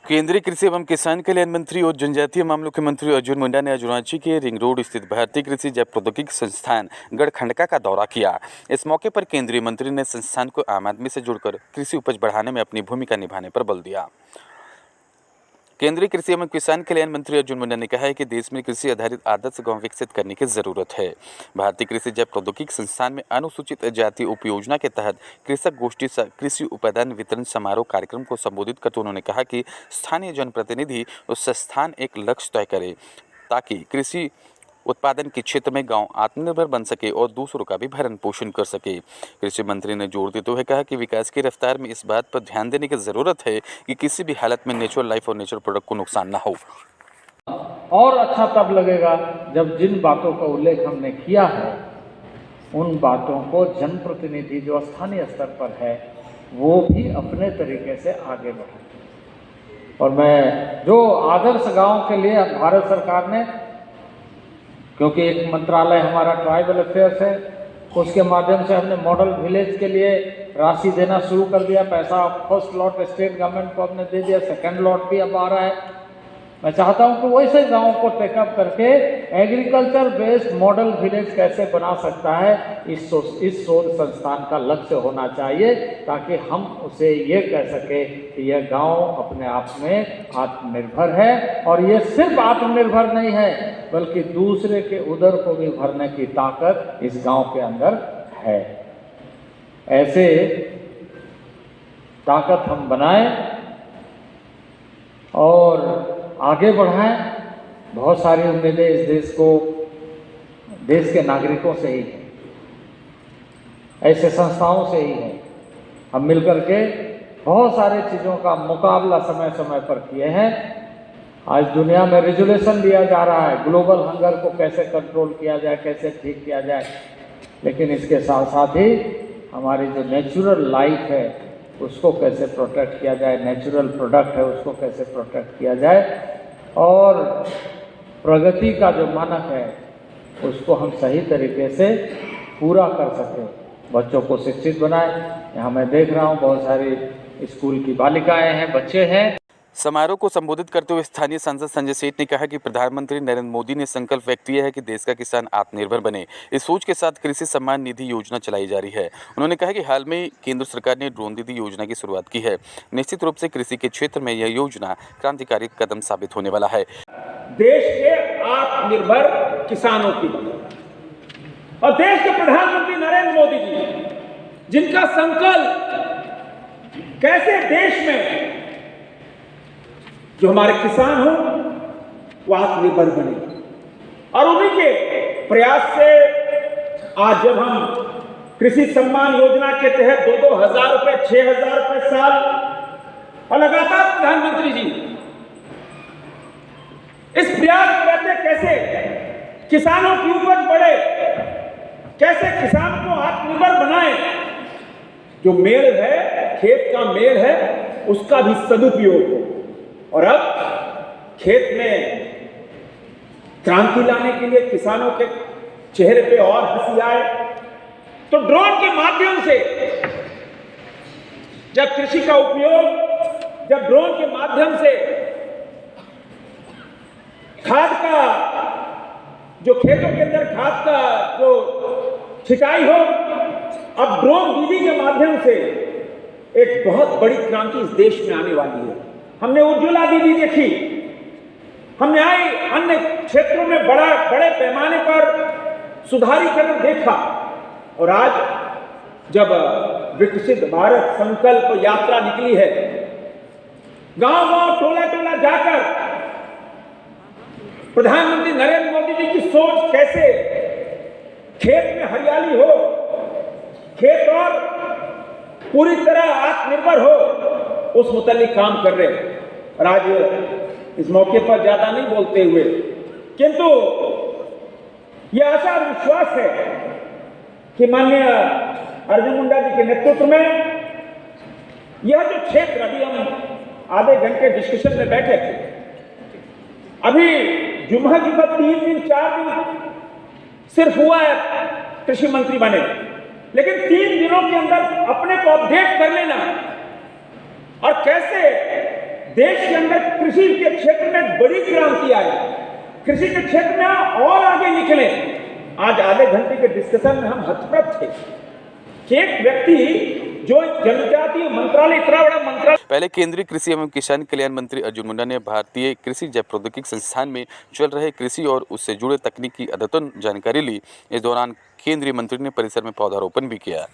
केंद्रीय कृषि एवं किसान कल्याण मंत्री और जनजातीय मामलों के मंत्री अर्जुन मुंडा ने आज रांची के रिंग रोड स्थित भारतीय कृषि जैव प्रौद्योगिकी संस्थान गढ़खंडका का दौरा किया। इस मौके पर केंद्रीय मंत्री ने संस्थान को आम आदमी से जुड़कर कृषि उपज बढ़ाने में अपनी भूमिका निभाने पर बल दिया। केंद्रीय कृषि एवं किसान कल्याण मंत्री अर्जुन मुंडा ने कहा है कि देश में कृषि आधारित आदर्श गांव विकसित करने की जरूरत है। भारतीय कृषि जैव प्रौद्योगिकी संस्थान में अनुसूचित जाति उपयोजना के तहत कृषक गोष्ठी कृषि उपादान वितरण समारोह कार्यक्रम को संबोधित करते उन्होंने कहा कि स्थानीय जनप्रतिनिधि उस संस्थान एक लक्ष्य तय करे ताकि कृषि उत्पादन के क्षेत्र में गांव आत्मनिर्भर बन सके और दूसरों का भी भरण पोषण कर सके। कृषि मंत्री ने जोर देते हुए कहा कि विकास की रफ्तार में इस बात पर ध्यान देने की जरूरत है कि किसी भी हालत में नेचुरल लाइफ और नेचुरल प्रोडक्ट को नुकसान न हो। और अच्छा तब लगेगा जब जिन बातों का उल्लेख हमने किया है उन बातों को जनप्रतिनिधि जो स्थानीय स्तर पर है वो भी अपने तरीके से आगे बढ़े। और मैं जो आदर्श गांव के लिए भारत सरकार ने, क्योंकि एक मंत्रालय हमारा ट्राइबल अफेयर्स है, उसके माध्यम से हमने मॉडल विलेज के लिए राशि देना शुरू कर दिया। पैसा फर्स्ट लॉट स्टेट गवर्नमेंट को हमने दे दिया, सेकंड लॉट भी अब आ रहा है। मैं चाहता हूं कि वैसे गांवों को टेकअप करके एग्रीकल्चर बेस्ड मॉडल विलेज कैसे बना सकता है, इस शोध संस्थान का लक्ष्य होना चाहिए, ताकि हम उसे ये कह सके कि यह गांव अपने आप में आत्मनिर्भर है। और ये सिर्फ आत्मनिर्भर नहीं है बल्कि दूसरे के उदर को भी भरने की ताकत इस गांव के अंदर है। ऐसे ताकत हम बनाएं और आगे बढ़ाएं। बहुत सारी उम्मीदें इस देश को, देश के नागरिकों से ही है, ऐसे संस्थाओं से ही है। हम मिलकर के बहुत सारी चीज़ों का मुकाबला समय समय पर किए हैं। आज दुनिया में रेजुलेशन दिया जा रहा है, ग्लोबल हंगर को कैसे कंट्रोल किया जाए, कैसे ठीक किया जाए। लेकिन इसके साथ साथ ही हमारी जो नेचुरल लाइफ है उसको कैसे प्रोटेक्ट किया जाए, नेचुरल प्रोडक्ट है उसको कैसे प्रोटेक्ट किया जाए, और प्रगति का जो मानक है उसको हम सही तरीके से पूरा कर सकें, बच्चों को शिक्षित बनाएं। यहाँ मैं देख रहा हूँ बहुत सारी स्कूल की बालिकाएं हैं, बच्चे हैं। समारोह को संबोधित करते हुए स्थानीय सांसद संजय सेठ ने कहा कि प्रधानमंत्री नरेंद्र मोदी ने संकल्प व्यक्त किया है कि देश का किसान आत्मनिर्भर बने। इस सोच के साथ कृषि सम्मान निधि योजना चलाई जा रही है। उन्होंने कहा कि हाल में केंद्र सरकार ने ड्रोन दीदी योजना की शुरुआत की है। निश्चित रूप से कृषि के क्षेत्र में यह योजना क्रांतिकारी कदम साबित होने वाला है। देश के आत्मनिर्भर किसानों की और देश के प्रधानमंत्री नरेंद्र मोदी जी जिनका संकल्प कैसे देश में जो हमारे किसान हो वो आत्मनिर्भर बने, और उन्हीं के प्रयास से आज जब हम कृषि सम्मान योजना के तहत 2,000 रुपए, 6,000 रुपए साल, और लगातार प्रधानमंत्री जी इस प्रयास करते कैसे किसानों की उपज बढ़े, कैसे किसान को आत्मनिर्भर बनाए, जो मेड़ है, खेत का मेड़ है, उसका भी सदुपयोग हो। और अब खेत में क्रांति लाने के लिए किसानों के चेहरे पे और हंसी आए, तो ड्रोन के माध्यम से जब कृषि का उपयोग, जब ड्रोन के माध्यम से खाद का, जो खेतों के अंदर खाद का जो छिटाई हो, अब ड्रोन दीदी के माध्यम से एक बहुत बड़ी क्रांति इस देश में आने वाली है। हमने उज्ज्वला दीदी देखी, हमने अन्य क्षेत्रों में बड़े पैमाने पर सुधारीकरण देखा, और आज जब विकसित भारत संकल्प यात्रा निकली है, गांव-गांव, टोला-टोला जाकर प्रधानमंत्री नरेंद्र मोदी जी की सोच कैसे खेत में हरियाली हो, खेत और पूरी तरह आत्मनिर्भर हो, उस मुतालिक काम कर रहे हैं। और आज इस मौके पर ज्यादा नहीं बोलते हुए, किंतु यह आशा और विश्वास है कि माननीय अर्जुन मुंडा जी के नेतृत्व में यह जो क्षेत्र, अभी हम आधे घंटे डिस्कशन में बैठे थे, अभी जुम्मा 3 दिन 4 दिन सिर्फ हुआ है कृषि मंत्री बने, लेकिन 3 दिनों के अंदर अपने को अपडेट कर लेना और कैसे देश के अंदर कृषि के क्षेत्र में बड़ी क्रांति आई, कृषि के क्षेत्र में और आगे निकले। आज आधे घंटे के डिस्कशन में हम हतप्रभ थे कि एक व्यक्ति जो जनजातीय मंत्रालय, इतना बड़ा मंत्रालय। पहले केंद्रीय कृषि एवं किसान कल्याण मंत्री अर्जुन मुंडा ने भारतीय कृषि जैव प्रौद्योगिकी संस्थान में चल रहे कृषि और उससे जुड़े तकनीकी अद्यतन जानकारी ली। इस दौरान केंद्रीय मंत्री ने परिसर में पौधारोपण भी किया।